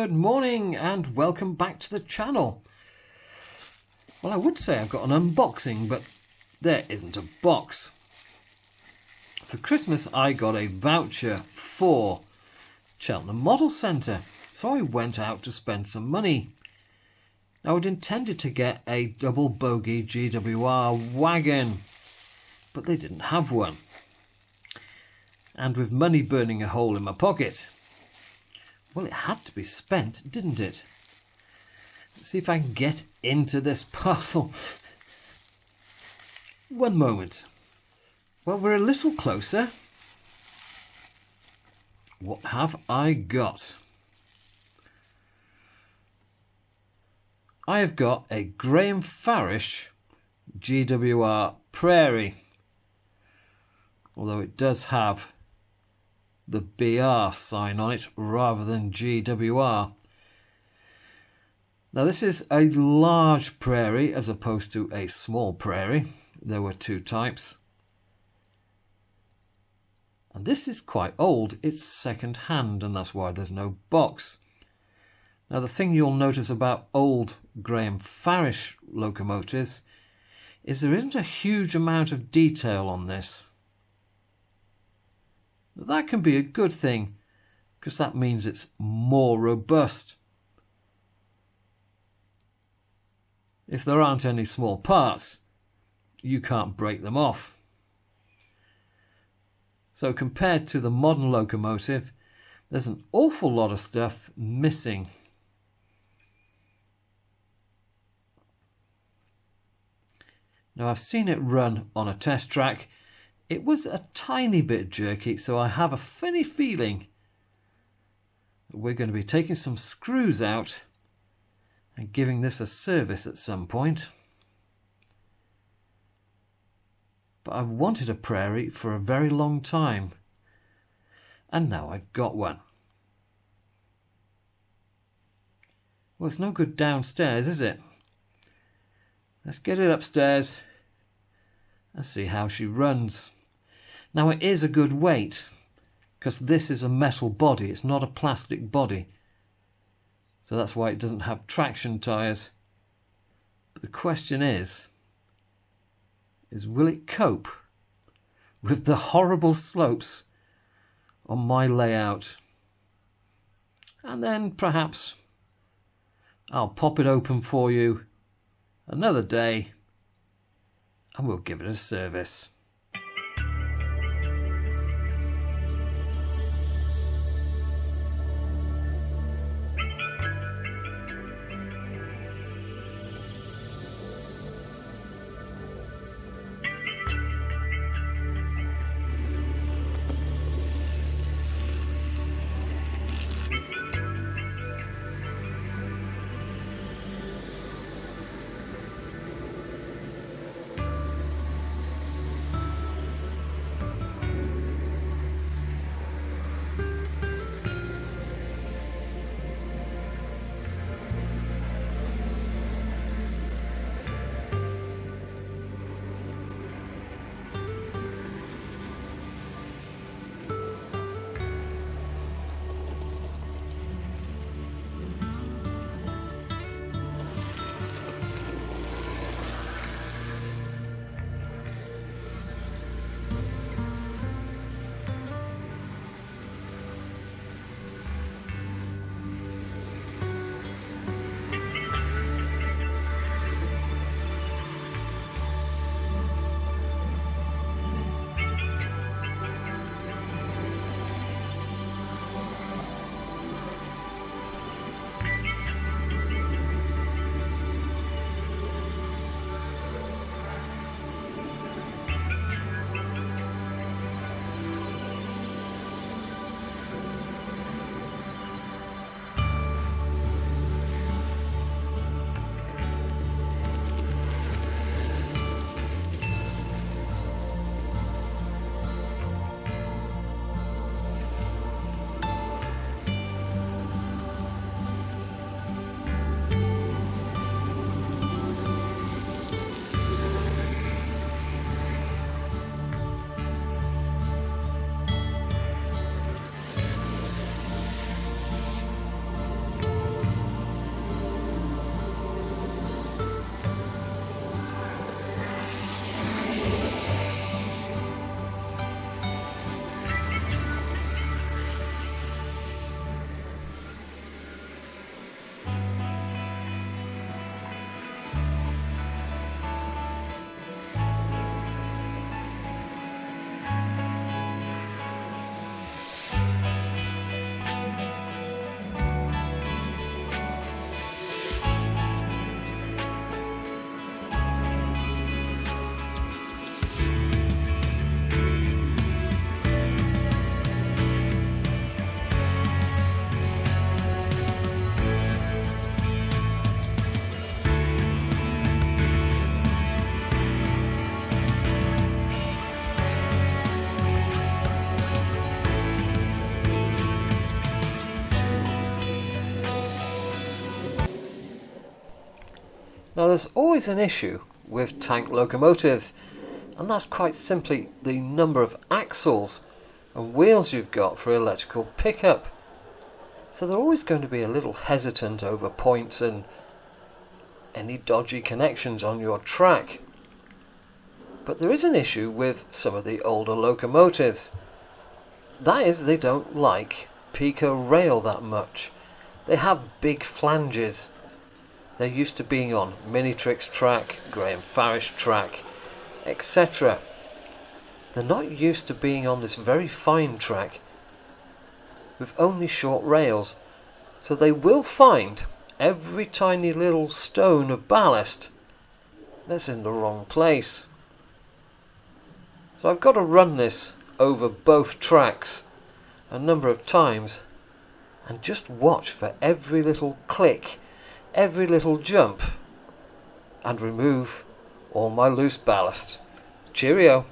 Good morning and welcome back to the channel. Well, I would say I've got an unboxing, but there isn't a box. For Christmas I got a voucher for Cheltenham Model Centre, so I went out to spend some money. Now I'd intended to get a double bogie GWR wagon, but they didn't have one. And with money burning a hole in my pocket, well, it had to be spent, didn't it? Let's see if I can get into this parcel. One moment. Well, we're a little closer. What have I got? I have got a Farish GWR Prairie. Although it does have the BR sign on it rather than GWR. Now this is a large prairie as opposed to a small prairie. There were two types. And this is quite old. It's second hand, and that's why there's no box. Now the thing you'll notice about old Farish locomotives is there isn't a huge amount of detail on this. That can be a good thing, because that means it's more robust. If there aren't any small parts, you can't break them off. So compared to the modern locomotive, there's an awful lot of stuff missing. Now I've seen it run on a test track. It was a tiny bit jerky, so I have a funny feeling that we're going to be taking some screws out and giving this a service at some point. But I've wanted a prairie for a very long time, and now I've got one. Well, it's no good downstairs, is it? Let's get it upstairs and see how she runs. Now it is a good weight, because this is a metal body, it's not a plastic body. So that's why it doesn't have traction tyres. But the question is will it cope with the horrible slopes on my layout? And then perhaps I'll pop it open for you another day and we'll give it a service. Now there's always an issue with tank locomotives, and that's quite simply the number of axles and wheels you've got for electrical pickup. So they're always going to be a little hesitant over points and any dodgy connections on your track. But there is an issue with some of the older locomotives. That is, they don't like pico rail that much. They have big flanges. They're used to being on Minitrix track, Graham Farish track, etc. They're not used to being on this very fine track with only short rails, so they will find every tiny little stone of ballast that's in the wrong place. So I've got to run this over both tracks a number of times and just watch for every little click, every little jump, and remove all my loose ballast. Cheerio.